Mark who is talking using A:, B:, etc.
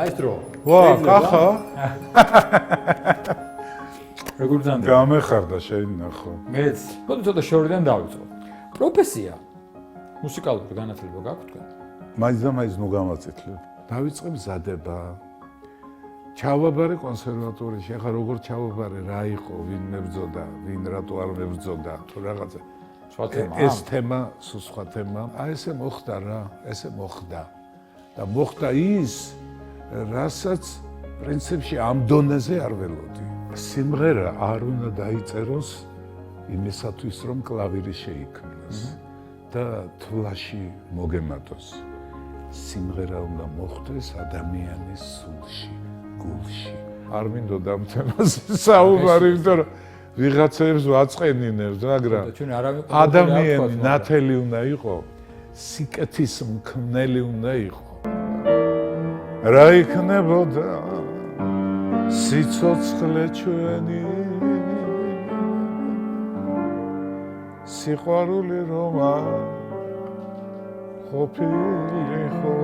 A: მაესტრო.
B: ვა, კახა.
A: როგორ ძანდა?
B: გამეხარდა შეინახო.
A: მეც. ხოდა ცოტა შორიდან დავიწყო. პროფესია მუსიკალური განათლება გაქვთ თქვენ?
B: მაინც და მაინც ნუ გამაწითლებ. დავიწყე მზადება. ჩავაბარე კონსერვატორიაში. ახლა როგორ ჩავაბარე, რა იყო, ვინ მებრძოდა, ვინ რატო არ მებრძოდა, თუ რაღაცა.
A: სხვა თემა.
B: ეს თემა, სხვა თემა. აი ესე მოხდა რა, ესე მოხდა. და მოხდა ის, რასაც პრინციპში ამ დონეზე არ ველოდი. სიმღერა არ უნდა დაიწეროს იმისათვის, რომ კლავირი შეიქმნას და თვლაში მოგემატოს. სიმღერა უნდა მოხდეს ადამიანის სულში, გულში. არ მინდოდა ამ თემაზე საუბარი, იმიტომ რომ ვიღაცებს ვაწყენინებს, მაგრამ ადამიანი ნათელი უნდა იყო, სიკეთის მქმნელი უნდა იყო. რა იქნებოდა სიცოცხლე ჩვენი სიყვარული რომ ყოფილიყო